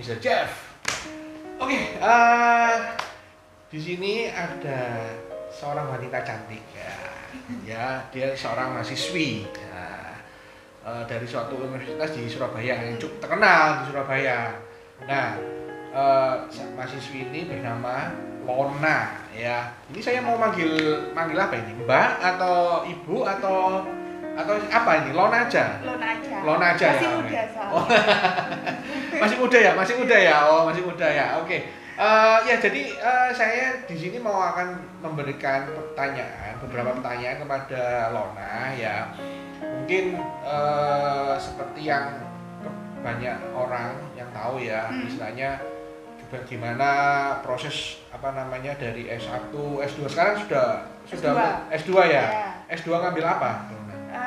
Mr. Jeff. Oke, di sini ada seorang wanita cantik ya, dia seorang mahasiswi dari suatu universitas di Surabaya yang cukup terkenal di Surabaya. Nah, mahasiswi ini bernama Lona ya. Ini saya mau manggil apa ini? Mbak atau Ibu atau apa ini? Lona aja. Lona aja masih ya. Muda soalnya. Oh. Masih muda ya. Oh, masih muda ya. Oke. Ya jadi saya di sini mau akan memberikan beberapa pertanyaan kepada Lona ya. Mungkin seperti yang banyak orang yang tahu ya, istilahnya gimana proses dari S1, S2 sekarang sudah S2 ya. S2 ngambil apa?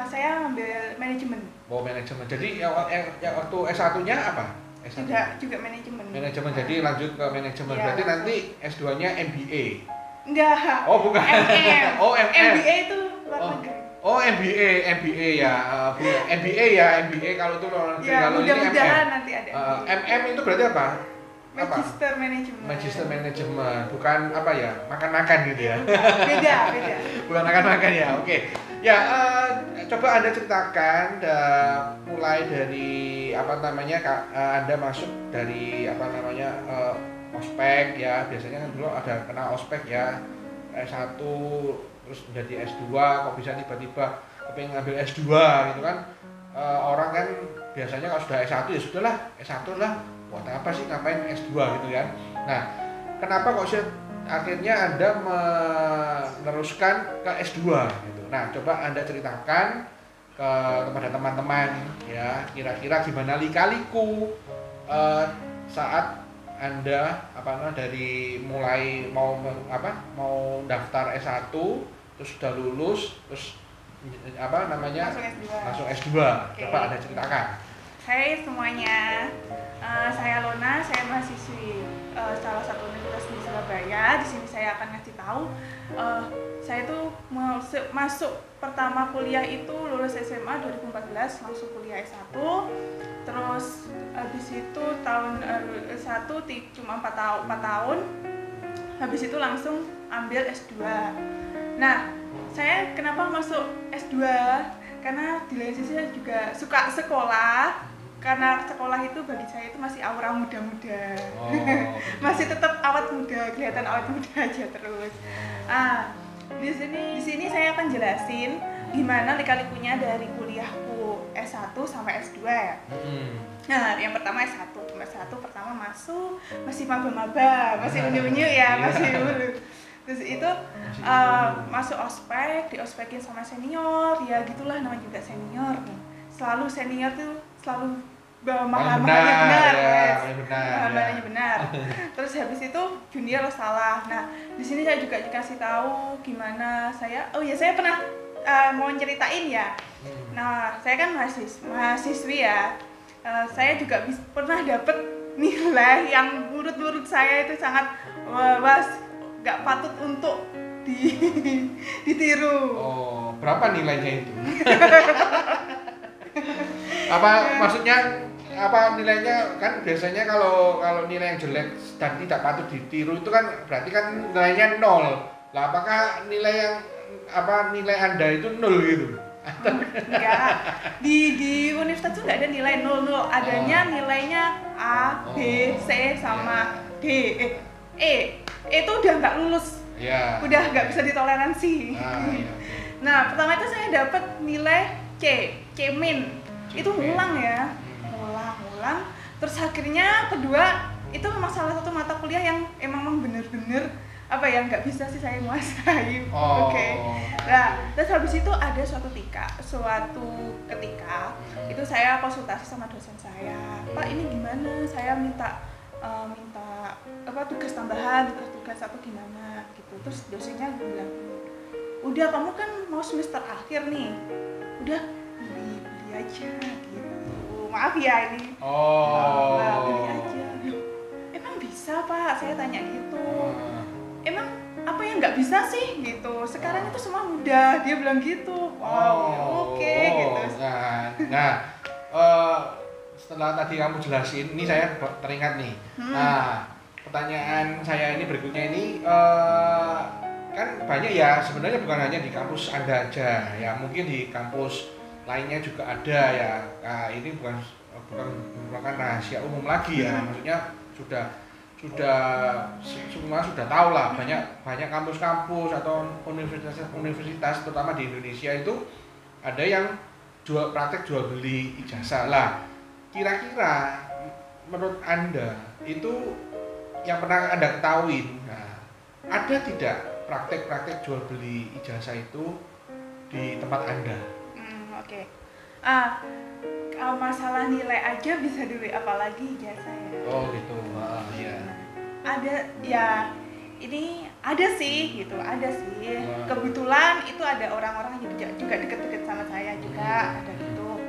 Saya ngambil manajemen. Oh, manajemen. Jadi yang waktu S1-nya apa? S1 juga manajemen. Manajemen, jadi lanjut ke manajemen. Ya, berarti nanti S2-nya MBA. Enggak. Oh, bukan. MM. Oh, MM. MBA itu luar negeri. Oh, MBA ya. MBA kalau itu luar negeri. Ya, Kalau ini mudah-mudahan MM. nanti ada. MM itu berarti apa? Magister manajemen. Magister manajemen, bukan apa ya? Makan-makan gitu ya. Beda. Bukan makan-makan ya. Oke. Ya, coba Anda ceritakan mulai dari Anda masuk dari ospek ya. Biasanya kan dulu ada kena ospek ya. S1 terus menjadi S2, kok bisa tiba-tiba pengen ngambil S2 gitu kan. Orang kan biasanya kalau sudah S1 ya sudahlah, S1 lah. Buat apa sih ngapain S2 gitu kan. Nah, kenapa kok akhirnya Anda meneruskan ke S2 gitu. Nah, coba Anda ceritakan kepada teman-teman ya, kira-kira gimana lika-liku saat Anda dari mulai mau daftar S1 terus sudah lulus terus masuk S2. Okay. Coba Anda ceritakan. Hai semuanya, saya Lona, saya mahasiswi salah satu universitas di Surabaya. Di sini saya akan ngasih tahu, saya tuh masuk pertama kuliah itu lulus SMA 2014, langsung kuliah S1. Terus habis itu tahun S1 cuma 4 tahun, habis itu langsung ambil S2. Nah, saya kenapa masuk S2? Karena di lain sisi saya juga suka sekolah. Karena sekolah itu bagi saya itu masih aura muda-muda. Masih tetap awet muda, kelihatan awet muda aja terus. Di sini saya akan jelasin gimana lika-likunya dari kuliahku S1 sampai S2 ya. Nah, yang pertama S1 pertama masuk masih maba-maba, masih unyu-unyu ya, masih dulu. Terus itu masuk ospek, diospekin sama senior, ya gitulah namanya juga senior. Selalu senior tuh selalu bahan-bahannya benar. Terus habis itu junior salah. Nah, di sini saya juga dikasih tahu gimana saya pernah mau ceritain ya. Nah, saya kan mahasiswi ya. Saya juga pernah dapet nilai yang menurut saya itu sangat gak patut untuk ditiru. Oh, berapa nilainya itu? Maksudnya nilainya kan biasanya kalau nilai yang jelek dan tidak patut ditiru itu kan berarti kan nilainya 0. Lah apakah nilai Anda itu 0 gitu? Enggak. Di universitas itu enggak ada nilai 0, adanya nilainya A, B, C sama D. E itu udah nggak lulus. Ya. Udah nggak bisa ditoleransi. Nah, pertama itu saya dapat nilai C-min. Itu ngulang ya. Ngulang. Terus akhirnya kedua itu memang salah satu mata kuliah yang emang bener-bener nggak bisa sih saya menguasai. Oke. Nah, terus habis itu ada suatu ketika itu saya konsultasi sama dosen saya. Pak, ini gimana? Saya minta tugas tambahan, tugas apa gimana gitu. Terus dosennya bilang, udah kamu kan mau semester akhir nih, udah beli aja gitu. Maaf ya ini. Beli aja. Emang bisa Pak? Saya tanya gitu. Emang apa yang nggak bisa sih gitu? Sekarang itu semua mudah. Dia bilang gitu. Oke gitu. Nah, setelah tadi kamu jelasin, ini saya teringat nih. Nah, pertanyaan saya ini berikutnya ini kan banyak ya, sebenarnya bukan hanya di kampus Anda aja ya, mungkin di kampus lainnya juga ada ya. Nah, ini bukan merupakan rahasia umum lagi ya, maksudnya semua sudah tahu lah, banyak kampus-kampus atau universitas terutama di Indonesia itu ada yang praktek jual beli ijazah lah. Kira-kira menurut Anda itu yang pernah Anda ketahui, nah, ada tidak praktek-praktek jual beli ijazah itu di tempat Anda? Oke. Masalah nilai aja bisa duit, apalagi ijazah ya. Oh gitu. Iya. Ada ya, ini ada sih gitu, ada sih. Kebetulan itu ada orang-orang yang juga deket-deket sama saya juga, ada gitu.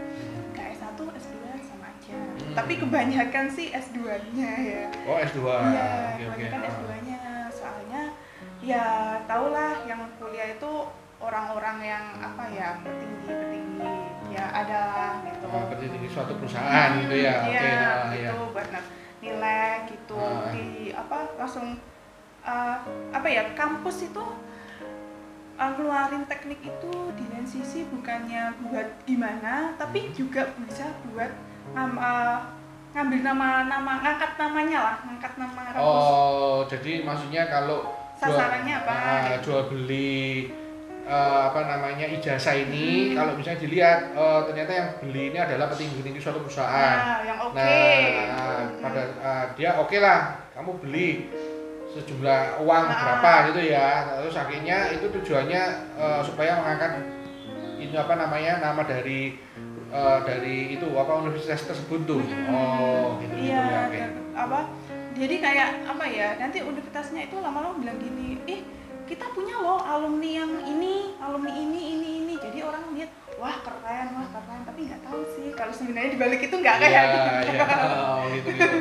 Kayak S1, S2 sama aja. Tapi kebanyakan sih S2-nya ya. Oh, S2. Iya, kebanyakan S2-nya. Soalnya ya tahulah yang kuliah itu orang-orang yang apa ya, petinggi ya adalah gitu. Petinggi suatu perusahaan gitu ya. Iya, gitu buat nilai gitu di apa langsung apa ya, kampus itu keluarin teknik itu di lain sisi bukannya buat gimana, tapi juga bisa buat ngambil nama ngangkat nama kampus. Oh, jadi maksudnya kalau sasarannya apa? Jual beli ijazah ini, kalau misalnya dilihat ternyata yang beli ini adalah petinggi suatu perusahaan. Yang oke. Pada dia oke lah, kamu beli sejumlah uang berapa gitu ya. Terus akhirnya itu tujuannya supaya mengangkat ini nama dari itu universitas tersebut tuh. Oh, gitu iya, ya. Jadi kayak apa ya? Nanti universitasnya itu lama-lama bilang gini, kita punya loh alumni yang ini. Jadi orang lihat, wah keren, tapi nggak tahu sih kalau sebenarnya dibalik itu nggak kayak gitu. Gitu.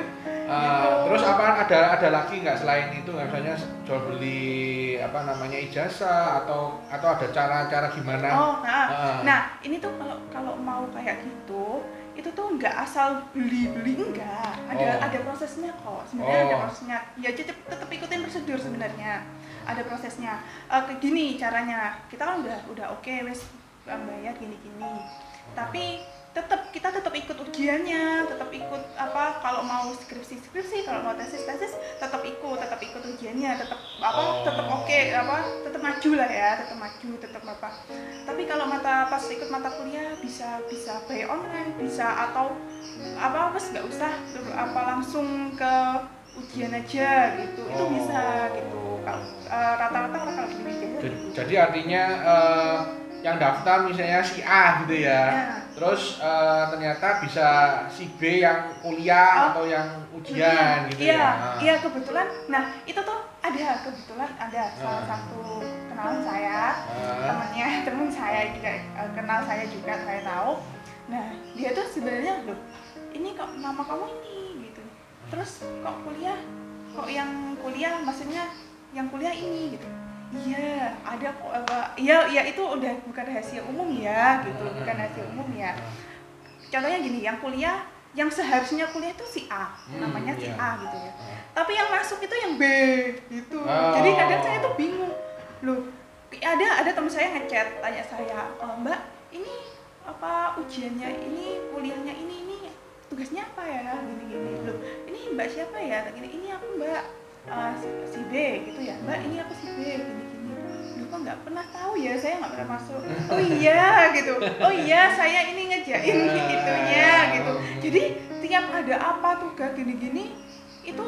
Terus ada lagi nggak selain itu, misalnya jual beli ijazah atau ada cara gimana? Nah ini tuh kalau mau kayak gitu, itu tuh nggak asal beli enggak, ada prosesnya kok sebenarnya. Ada prosesnya ya, tetap ikutin prosedur sebenarnya, ada prosesnya. Kayak gini caranya, kita kan udah oke wes bayar gini, tapi kita tetap ikut ujiannya, tetap ikut kalau mau skripsi, kalau mau tesis tetap ikut ujiannya, tetap oke, tetap maju lah ya, tetap apa. Tapi kalau pas ikut mata kuliah bisa by online, bisa atau wes nggak usah langsung ke ujian aja gitu. Itu bisa gitu. Kalau rata-rata orang kalau gini gitu. Jadi artinya yang daftar misalnya si A gitu ya. Terus ternyata bisa si B yang kuliah atau yang ujian gitu ya. Iya, kebetulan. Nah, itu tuh kebetulan ada salah satu kenalan saya, teman saya juga kenal saya juga, saya tahu. Nah, dia tuh sebenarnya loh, ini kok nama kamu ini gitu. Terus kok yang kuliah maksudnya yang kuliah ini gitu. Iya, ada kok. Iya itu udah bukan rahasia umum ya, gitu. Bukan rahasia umum ya. Contohnya gini, yang kuliah, yang seharusnya kuliah itu si A, namanya si A gitu ya. Tapi yang masuk itu yang B, gitu. Jadi kadang saya tuh bingung. Loh, ada teman saya ngechat, tanya saya, Mbak, ini apa ujiannya ini, kuliahnya ini tugasnya apa ya? Gini. Loh, ini Mbak siapa ya? Ini aku Mbak. Si B gitu ya, Mbak ini aku si B gini. Lu kok nggak pernah tahu ya, saya nggak pernah masuk. Oh iya gitu, oh iya saya ini ngejain itunya gitu. Jadi tiap ada apa tugas gini itu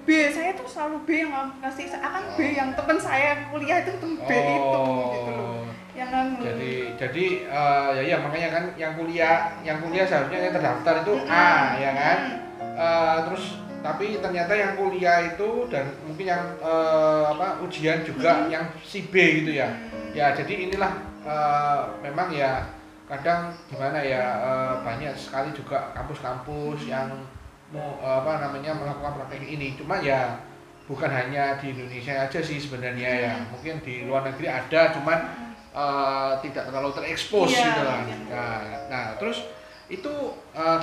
B, saya tuh selalu B yang ngasih, seakan B yang teman saya kuliah itu tuh B itu gitu loh. Jadi ya makanya kan yang kuliah seharusnya yang terdaftar itu A ya kan. Terus tapi ternyata yang kuliah itu dan mungkin yang ujian juga yang si B gitu ya. Ya jadi inilah memang ya kadang gimana ya, banyak sekali juga kampus-kampus yang melakukan praktek ini. Cuma ya bukan hanya di Indonesia aja sih sebenarnya ya. Mungkin di luar negeri ada, cuman tidak terlalu terekspos gitu lah. Nah terus itu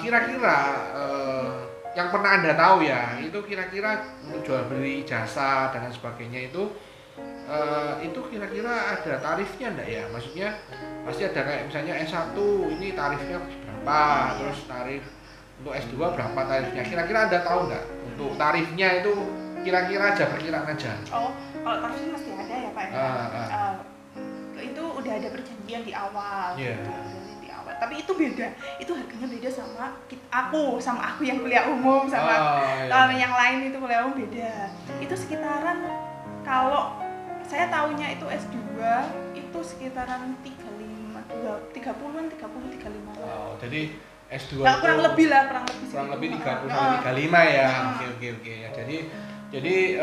kira-kira yang pernah Anda tahu ya, itu kira-kira untuk jual beli jasa dan lain sebagainya itu kira-kira ada tarifnya enggak ya? Maksudnya pasti ada kayak misalnya S1 ini tarifnya berapa, terus tarif untuk S2 berapa tarifnya? Kira-kira Anda tahu nggak untuk tarifnya itu kira-kira aja, perkiraan aja? Oh, kalau tarifnya mesti ada ya Pak. Itu udah ada perjanjian di awal. Yeah. Di awal. Tapi itu beda. Itu harganya beda sama aku yang kuliah umum sama yang lain itu kuliah umum beda. Itu sekitaran kalau saya tahunya itu S2 itu sekitaran 30-an 35. Oh, jadi S2 nah, kurang lebih 30 sampai 35 ya. Oke ya. Jadi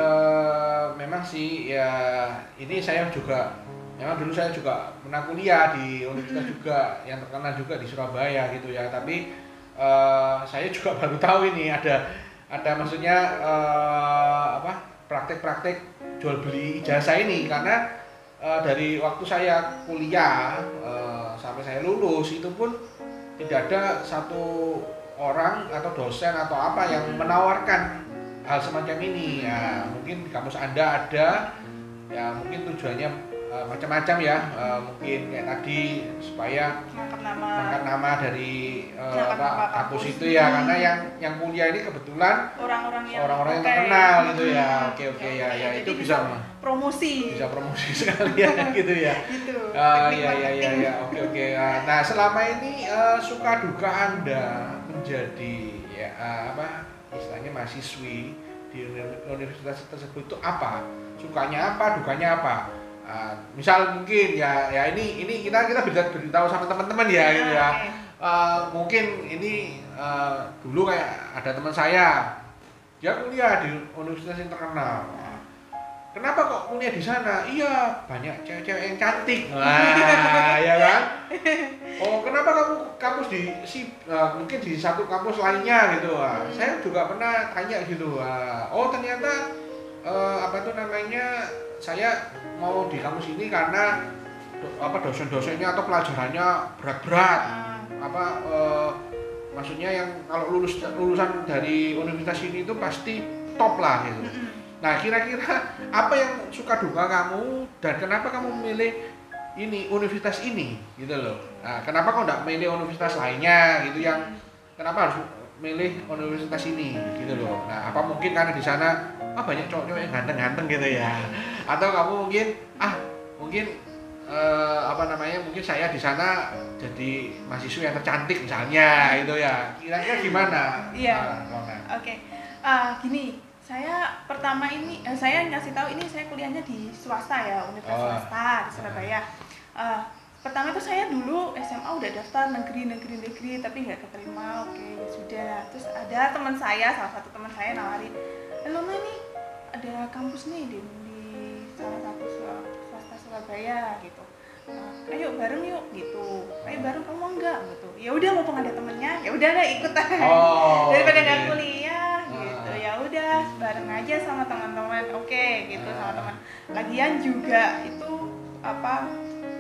memang sih ya ini saya juga memang dulu saya juga pernah kuliah di universitas juga yang terkenal juga di Surabaya gitu ya. Tapi saya juga baru tahu ini ada maksudnya praktek-praktek jual beli ijazah ini karena dari waktu saya kuliah sampai saya lulus itu pun tidak ada satu orang atau dosen atau apa yang menawarkan hal semacam ini ya. Mungkin di kampus Anda ada ya, mungkin tujuannya macam-macam ya, mungkin kayak tadi supaya mengangkat nama dari kampus itu ya, karena yang kuliah ini kebetulan orang-orang yang terkenal gitu ya. Oke ya itu bisa promosi sekalian gitu ya. Gitu. Ya oke. Nah selama ini suka duka Anda menjadi ya istilahnya mahasiswi di universitas tersebut itu apa? Sukanya apa, dukanya apa? Misal mungkin ya ini kita bisa beritahu sama teman-teman ya gitu ya. Mungkin ini dulu kayak ada teman saya, dia kuliah di universitas yang terkenal. Kenapa kok kuliah di sana? Iya, banyak cewek-cewek yang cantik. Wah, ya kan? Oh, kenapa kamu kampus mungkin di satu kampus lainnya gitu. Saya juga pernah tanya gitu. Oh, ternyata saya mau di kampus ini karena dosen-dosennya atau pelajarannya berat-berat. Maksudnya yang kalau lulusan dari universitas ini itu pasti top lah gitu. Nah, kira-kira apa yang suka duka kamu dan kenapa kamu memilih universitas ini gitu loh. Nah, kenapa kau enggak milih universitas lainnya gitu yang kenapa harus milih universitas ini gitu loh. Nah, apa mungkin karena di sana banyak cowok-cowok yang ganteng-ganteng gitu ya. Atau kamu mungkin mungkin saya di sana jadi mahasiswa yang tercantik misalnya gitu ya. Kira-kira gimana? Iya. Oke. Gini, saya pertama ini saya ngasih tahu ini saya kuliahnya di swasta ya, universitas swasta di Surabaya. Pertama itu saya dulu SMA udah daftar negeri tapi nggak keterima. Oke, ya sudah. Terus ada teman saya, salah satu teman saya nawarin, Lona nih ada kampus nih di salah satu swasta Surabaya gitu. Ayo bareng yuk gitu. Ayo bareng, kamu mau enggak gitu. Ya udah, mumpung ada temennya, ya udah lah ikut daripada nggak kuliah gitu. Ya udah bareng aja sama teman-teman. Oke, gitu sama teman. Lagian juga itu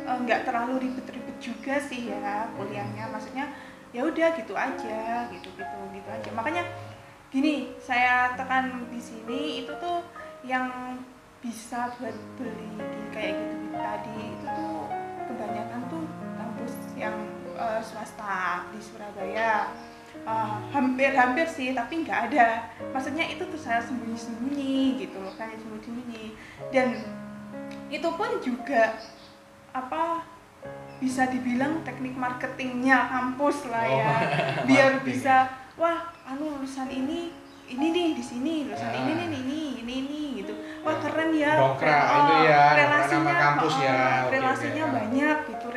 nggak terlalu ribet-ribet juga sih ya kuliahnya, maksudnya ya udah gitu aja gitu aja. Makanya gini, saya tekan di sini itu tuh yang bisa buat beli kayak gitu tadi itu tuh kebanyakan tuh kampus yang swasta di Surabaya. Hampir sih, tapi nggak ada, maksudnya itu tuh saya sembunyi-sembunyi gitu loh, kayak sembunyi-sembunyi. Dan itu pun juga bisa dibilang teknik marketingnya kampus lah ya, biar bisa lulusan ini nih di sini, lulusan ini gitu, wah keren ya, relasinya kampus ya, relasinya banyak gitu,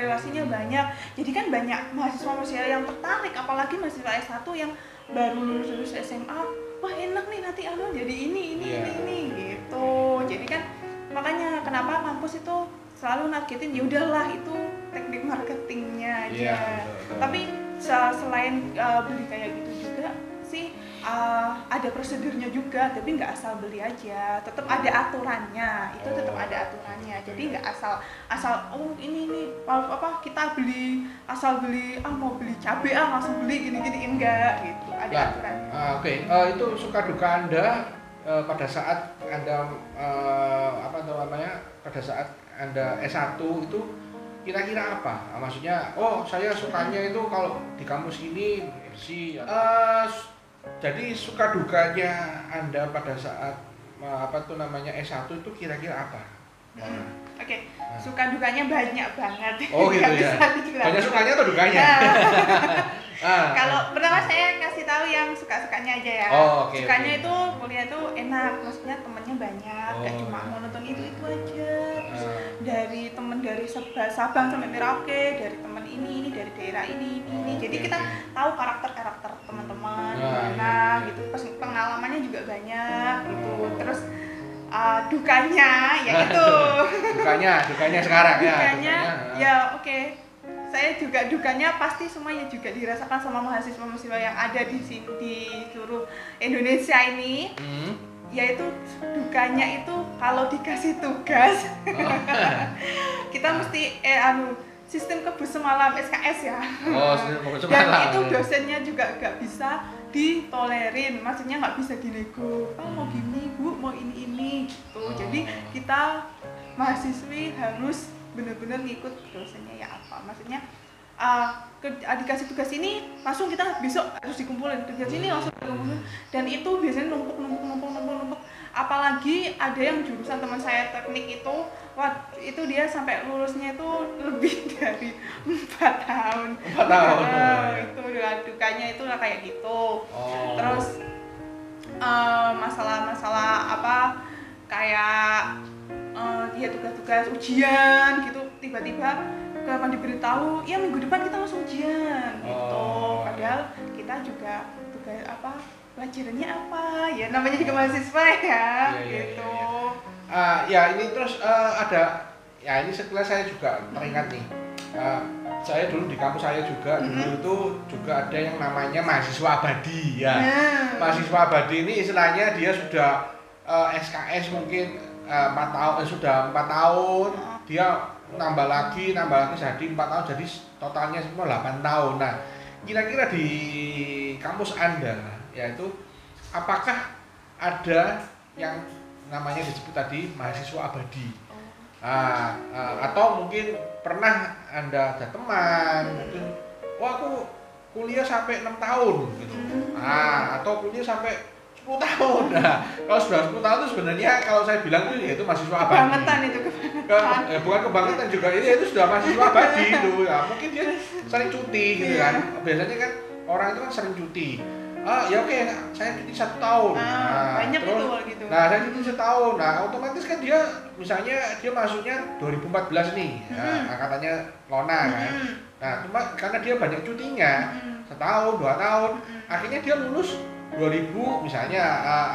banyak, jadi kan banyak mahasiswa yang tertarik, apalagi mahasiswa S1 yang baru lulus SMA, wah enak nih nanti jadi ini gitu. Jadi kan makanya kenapa kampus itu selalu nargetin, ya udahlah itu teknik marketingnya aja. Tapi selain beli kayak gitu juga, sih ada prosedurnya juga, tapi nggak asal beli aja, tetap ada aturannya, itu tetap ada aturannya. Jadi nggak asal oh ini apa kita beli asal beli mau beli cabai langsung beli gini enggak gitu, ada aturannya. Oke. Itu suka duka Anda pada saat Anda pada saat Anda S1 itu kira-kira apa? Maksudnya, saya sukanya itu kalau di kampus ini bersih. Jadi suka dukanya Anda pada saat S1 itu kira-kira apa? Oke. Suka dukanya banyak banget. Oh gitu ya. Banyak sukanya atau dukanya? Kalau pertama saya kasih tahu yang suka-sukanya aja ya. Sukanya itu kuliah itu enak, maksudnya temennya banyak, gak cuma monoton itu aja. Terus dari temen dari Sabang sampai Merauke, dari temen ini dari daerah ini. Jadi kita tahu karakter teman-teman gimana gitu. Pengalamannya juga banyak gitu. Terus dukanya ya itu. dukanya sekarang ya. Dukanya ya oke. Saya juga dukanya pasti semuanya juga dirasakan sama mahasiswa-mahasiswa yang ada di sini di seluruh Indonesia ini. Yaitu dukanya itu kalau dikasih tugas kita mesti sistem kebus semalam SKS ya. Sistem kebus semalam. Dan itu ya. dosennya juga nggak bisa ditolerin, maksudnya nggak bisa dinego. Mau gini bu, mau ini gitu. Jadi kita mahasiswi harus benar-benar ngikut dosennya ya apa. Maksudnya dikasih tugas ini langsung kita besok harus dikumpulin, tugas ini langsung dikumpulin, dan itu biasanya numpuk. Apalagi ada yang jurusan teman saya teknik itu, itu dia sampai lulusnya itu lebih dari 4 tahun. 4 tahun. Itu dukanya itu lah kayak gitu. Terus masalah apa kayak dia tugas-tugas ujian gitu, tiba-tiba kapan diberitahu ya minggu depan kita langsung ujian gitu. Padahal kita juga tugas pelajarannya apa ya, namanya juga mahasiswa ya gitu. Ya ini terus ada ya, ini setelah saya juga teringat nih, saya dulu di kampus saya juga dulu itu juga ada yang namanya mahasiswa abadi ya. Mahasiswa abadi ini istilahnya dia sudah SKS mungkin 4 tahun, sudah 4 tahun, dia nambah lagi jadi 4 tahun, jadi totalnya semua 8 tahun. Nah, kira-kira di kampus Anda yaitu apakah ada yang namanya disebut tadi mahasiswa abadi? Atau mungkin pernah Anda ada teman mungkin, aku kuliah sampai 6 tahun gitu. Atau kuliah sampai 10 tahun. Nah, kalau sudah 10 tahun itu sebenarnya kalau saya bilang itu mahasiswa abadi. Kebangetan itu bukan kebangetan juga, itu sudah mahasiswa abadi itu. Ya, mungkin dia sering cuti gitu kan. Biasanya kan orang itu kan sering cuti. Ya oke, saya cuti 1 tahun. Banyak terus, itu gitu. Nah, saya cuti 1 tahun. Nah, otomatis kan dia misalnya dia masuknya 2014 nih. Angkatannya Lona kan. Nah, cuma karena dia banyak cutinya, 1 tahun, 2 tahun, akhirnya dia lulus 2000 misalnya,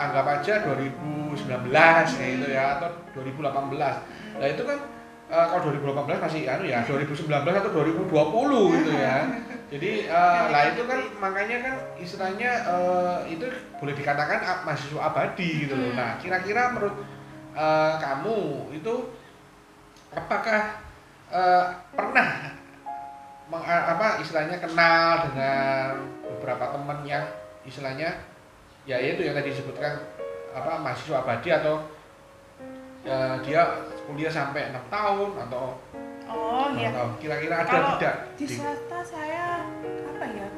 anggap aja 2019 kayak gitu ya, atau 2018. Nah itu kan kalau 2018 masih 2019 atau 2020 gitu ya. Jadi itu kan makanya kan istilahnya itu boleh dikatakan mahasiswa abadi gitu loh. Nah kira-kira menurut kamu itu apakah pernah istilahnya kenal dengan beberapa teman yang istilahnya ya itu yang tadi disebutkan mahasiswa abadi, atau dia kuliah sampai 6 tahun atau tahun. Kira-kira ada kalau tidak? Di swasta saya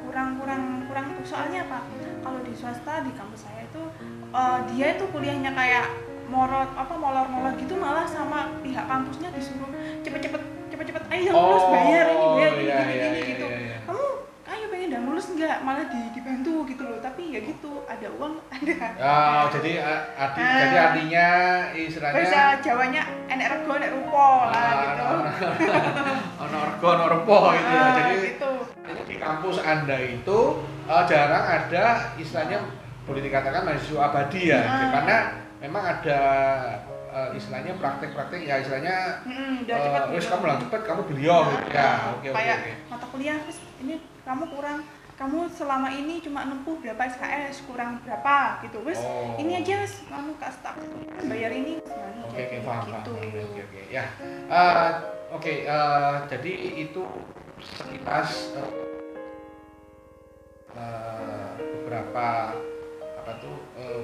kurang tuh, soalnya apa? Kalau di swasta di kampus saya itu dia itu kuliahnya kayak molor gitu, malah sama pihak kampusnya disuruh cepet-cepet ayo lulus bayar ini gitu. Kamu ayo pengen dan lulus enggak, malah dibantu gitu loh, tapi ya gitu, ada uang ada. Jadi artinya istilahnya bahasa Jawanya enek rego enek rupo lah gitu. Ono rego ono rupo gitu ya. Jadi gitu. Di kampus Anda itu jarang ada istilahnya boleh dikatakan mahasiswa abadi ya. Karena memang ada istilahnya praktek-praktek ya, istilahnya cepet kamu lah cepet kamu beliau gitu ya. Oke. Mata kuliah ini kamu kurang kamu selama ini cuma nempuh berapa SKS, kurang berapa gitu. Wes ini aja wes kamu stuck bayar ini oke paham gitu. Oke ya. Jadi itu sekilas beberapa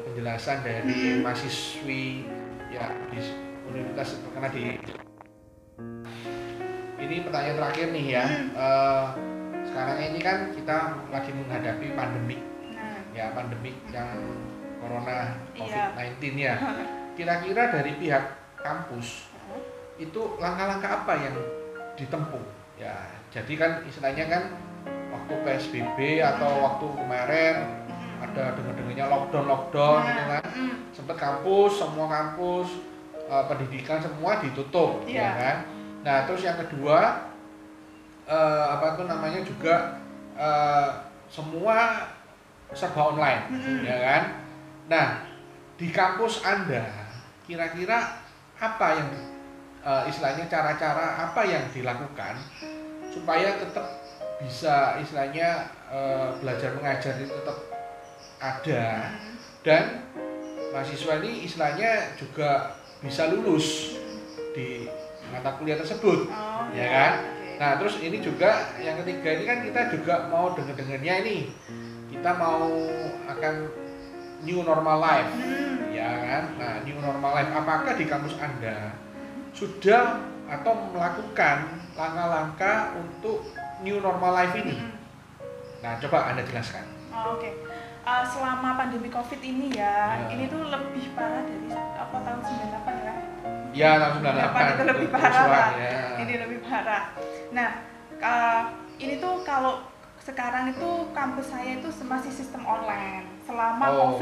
penjelasan dari mahasiswi ya di universitas karena di ini pertanyaan terakhir nih ya. Sekarang ini kan kita lagi menghadapi pandemik ya, pandemik yang corona COVID-19 ya. Kira-kira dari pihak kampus itu langkah-langkah apa yang ditempuh ya? Jadi kan istilahnya kan waktu PSBB atau waktu kemarin ada dengar-dengarnya lockdown gitu kan. Sempat semua kampus pendidikan semua ditutup ya kan. Nah, terus yang kedua juga semua serba online ya kan. Nah, di kampus Anda kira-kira apa yang istilahnya cara-cara apa yang dilakukan supaya tetap bisa istilahnya belajar mengajar itu tetap ada dan mahasiswa ini istilahnya juga bisa lulus di mata kuliah tersebut ya kan. Nah terus ini juga yang ketiga ini kan kita juga mau dengar-dengarnya ini kita mau akan new normal life ya kan. Nah new normal life apakah di kampus Anda sudah atau melakukan langkah-langkah untuk new normal life ini? Nah coba Anda jelaskan. Selama pandemi COVID ini ini tuh lebih parah dari tahun 98 ya. Ya tahun 98 itu lebih parah ya. Ini lebih parah. Nah ini tuh kalau sekarang itu kampus saya itu masih sistem online selama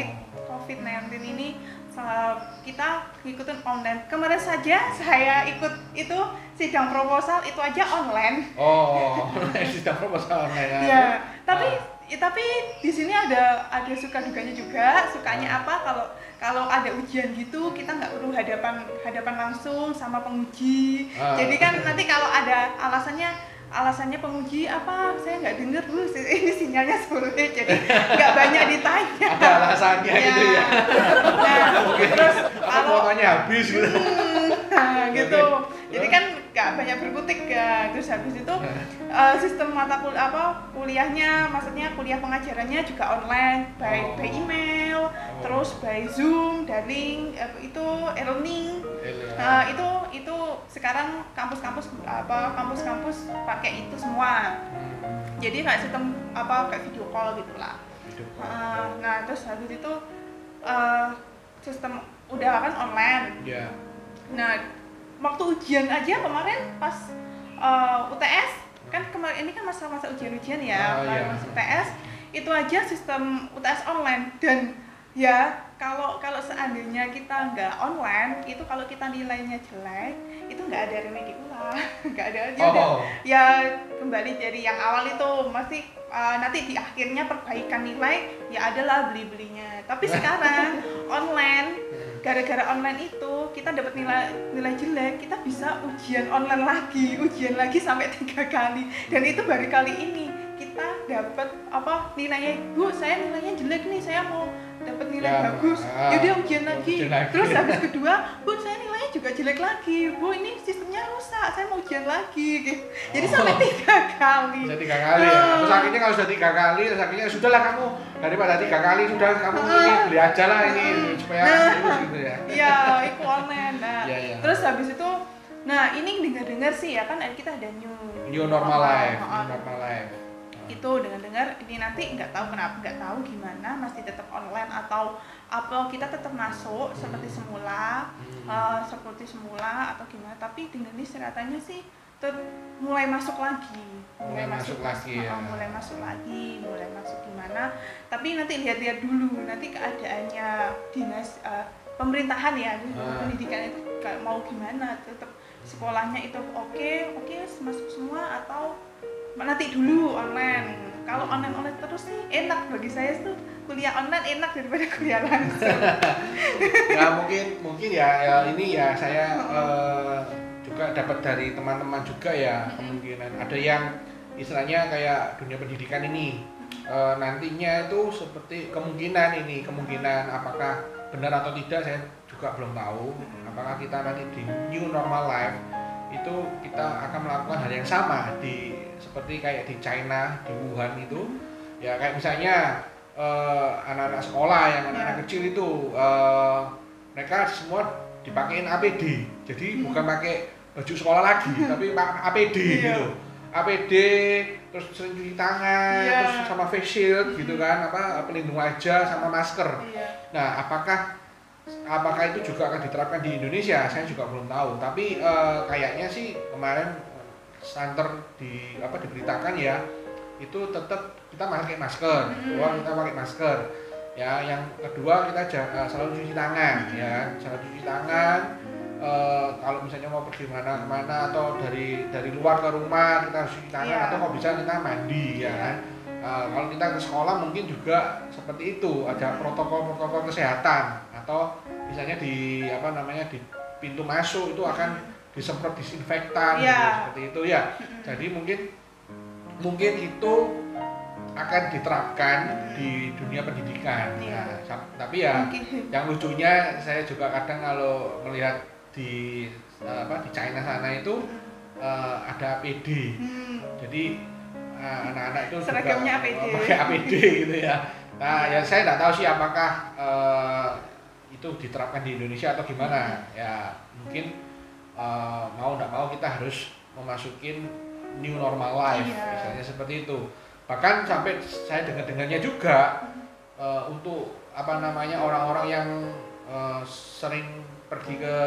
COVID-19 ini kita ikutin online. Kemarin saja saya ikut itu sidang proposal itu aja online. Sidang proposal online ya. Tapi di sini ada suka dukanya juga. Sukanya apa? Kalau ada ujian gitu kita nggak perlu hadapan langsung sama penguji. Jadi kan nanti kalau ada alasannya penguji apa saya nggak dengar dulu ini sinyalnya sulit jadi nggak banyak ditanya. Ada alasannya gitu ya. Nah, terus kalau fotonya habis gitu. Gitu. Jadi kan nggak banyak berkutik ya. Terus habis itu sistem kuliahnya, maksudnya kuliah pengajarannya juga online by email, terus by Zoom, daring itu e-learning. Itu sekarang kampus-kampus pakai itu semua. Jadi kayak sistem kayak video call gitulah. Nah terus habis itu sistem udah kan online. Nah waktu ujian aja kemarin pas UTS kan kemarin ini kan masa-masa ujian-ujian ya. Pas UTS itu aja sistem UTS online dan ya kalau seandainya kita nggak online itu kalau kita nilainya jelek itu nggak ada remedi ulang nggak ada aja ya kembali dari yang awal itu masih nanti di akhirnya perbaikan nilai ya adalah belinya. Tapi sekarang online gara-gara online itu kita dapat nilai jelek kita bisa ujian online lagi sampai 3 kali dan itu baru kali ini kita dapat nilainya Bu saya nilainya jelek nih saya mau dapat nilai bagus yaudah ujian lagi. Terus habis kedua Bu saya nilainya juga jelek lagi Bu ini sistemnya rusak saya mau ujian lagi gitu. Jadi sampai 3 kali. Bisa 3 kali ya. Terus akhirnya kalau sudah 3 kali terus akhirnya sudahlah kamu daripada 3 kali sudah kamu ini beli aja lah ini supaya lulus gitu ya. Iya itu online. Terus habis itu ini dengar sih ya kan kita ada new normal life. Itu dengar ini nanti nggak tahu gimana masih tetap online atau apa kita tetap masuk seperti semula atau gimana. Tapi dengan ini katanya sih mulai masuk gimana. Tapi nanti lihat dulu nanti keadaannya dinas pemerintahan ya pendidikan itu mau gimana, tetap sekolahnya itu oke masuk semua atau nanti dulu online. Kalau online terus sih enak bagi saya tuh kuliah online enak daripada kuliah langsung. Ya mungkin ya ini ya saya juga dapat dari teman-teman juga ya kemungkinan ada yang istilahnya kayak dunia pendidikan ini nantinya itu seperti kemungkinan apakah benar atau tidak saya juga belum tahu. Apakah kita nanti di new normal life itu kita akan melakukan hal yang sama seperti kayak di China, di Wuhan itu ya, kayak misalnya anak-anak sekolah yang anak-anak kecil itu mereka semua dipakein APD, jadi bukan pakai baju sekolah lagi tapi APD gitu, APD terus sering cuci tangan, terus sama face shield gitu kan, pelindung wajah sama masker. Nah, apakah itu juga akan diterapkan di Indonesia? Saya juga belum tahu. Tapi kayaknya sih kemarin santer diberitakan ya, itu tetap kita pakai masker. Kita pakai masker. Ya, yang kedua kita selalu cuci tangan, ya, selalu cuci tangan. Kalau misalnya mau pergi kemana atau dari luar ke rumah kita harus cuci tangan, atau kalau bisa kita mandi, ya kan. Kalau kita ke sekolah mungkin juga seperti itu, ada protokol kesehatan, atau misalnya di di pintu masuk itu akan disemprot disinfektan gitu, seperti itu ya. Jadi mungkin itu akan diterapkan di dunia pendidikan. Nah, tapi ya yang lucunya saya juga kadang kalau melihat di China sana itu ada APD. Jadi anak-anak itu seragamnya juga pakai APD gitu ya. Nah, ya saya tidak tahu sih apakah itu diterapkan di Indonesia atau gimana. Ya mungkin mau tidak mau kita harus memasukin new normal life, misalnya seperti itu. Bahkan sampai saya dengar-dengarnya juga untuk orang-orang yang sering pergi ke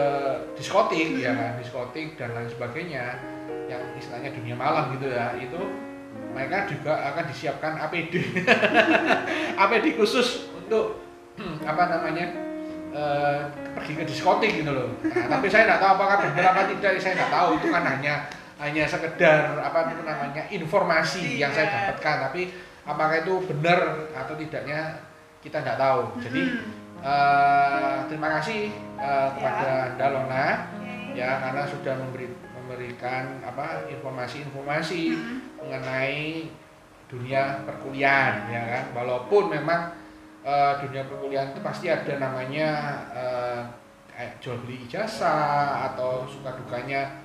diskotik, ya kan, diskotik dan lain sebagainya, yang istilahnya dunia malam gitu ya, itu mereka juga akan disiapkan APD APD khusus untuk pergi ke diskotik gitu loh. Nah, tapi saya nggak tahu apakah benar apa tidak, saya nggak tahu, itu kan hanya sekedar informasi yang saya dapatkan, tapi apakah itu benar atau tidaknya kita nggak tahu. Jadi terima kasih kepada Anda Lona ya, karena sudah memberikan informasi-informasi mengenai dunia perkuliahan, ya kan. Walaupun memang dunia perkuliahan itu pasti ada namanya jual beli ijazah atau suka dukanya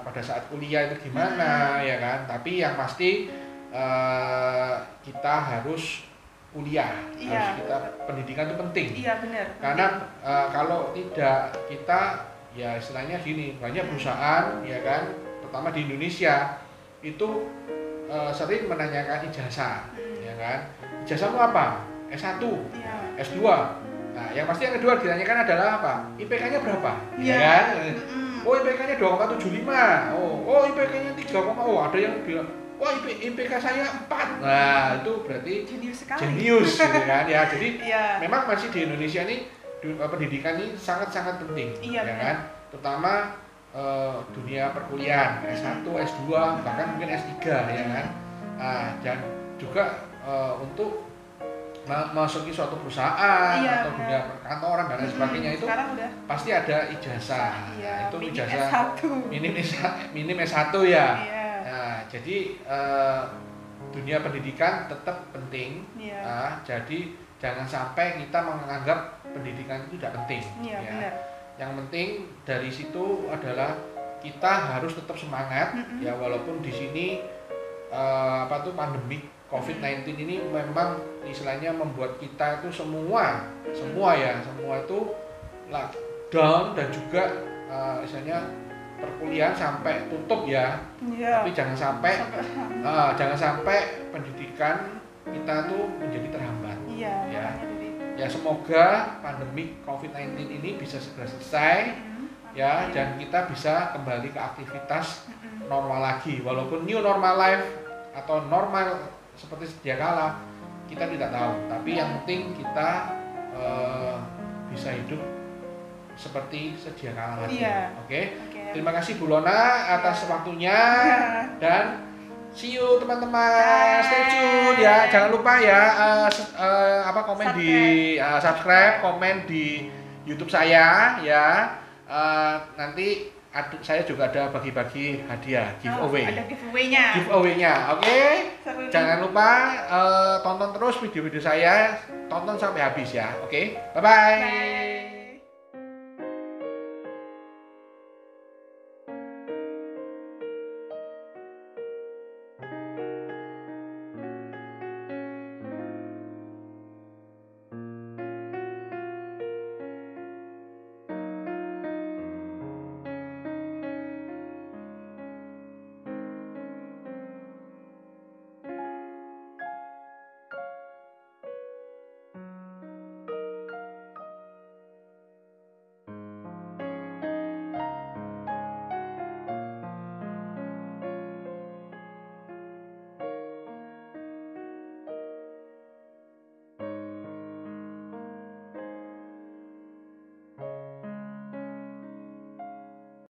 pada saat kuliah itu gimana, ya kan. Tapi yang pasti kita harus kuliah, harus kita pendidikan itu penting. Iya, benar. Karena kalau tidak, kita ya istilahnya gini, banyak perusahaan, ya kan, terutama di Indonesia itu sering menanyakan ijazah, ya kan. Ijazahmu apa? S1, S2. Nah, yang pasti yang kedua ditanyakan adalah apa? IPK-nya berapa? Ya kan? Oh, IPK-nya 2,75. Oh, IPK-nya 3, oh ada yang bilang, wah IPK saya 4. Nah, itu berarti jenius sekali. Jenius gitu kan ya. Jadi memang masih di Indonesia ini pendidikan ini sangat-sangat penting, ya kan? Terutama dunia perkuliahan, S1, S2, bahkan mungkin S3, ya kan? Nah, dan juga untuk masuki suatu perusahaan atau dunia perkantoran dan lain sebagainya itu pasti ada ijazah. Nah, itu ijazah minim S1 ya. Nah, jadi dunia pendidikan tetap penting. Nah, jadi jangan sampai kita menganggap pendidikan itu tidak penting. Ya. Yang penting dari situ adalah kita harus tetap semangat, ya, walaupun di sini pandemi COVID-19 ini memang istilahnya membuat kita itu semua itu lockdown, dan juga istilahnya perkuliahan sampai tutup ya. Tapi jangan sampai pendidikan kita tuh menjadi terhambat. Ya semoga pandemi COVID-19 ini bisa segera selesai, ya, dan kita bisa kembali ke aktivitas normal lagi. Walaupun new normal life atau normal seperti sedia kala kita tidak tahu, tapi yang penting kita bisa hidup seperti sedia kala lagi. Oke. Terima kasih Bu Lona atas waktunya, dan see you teman-teman. Stay tune ya, jangan lupa ya komen di subscribe, komen di YouTube saya ya. Nanti saya juga ada bagi-bagi hadiah giveaway. Ada giveaway-nya. Giveaway-nya, oke? Seru nih. Jangan lupa tonton terus video-video saya, tonton sampai habis ya, oke? Bye-bye. Bye.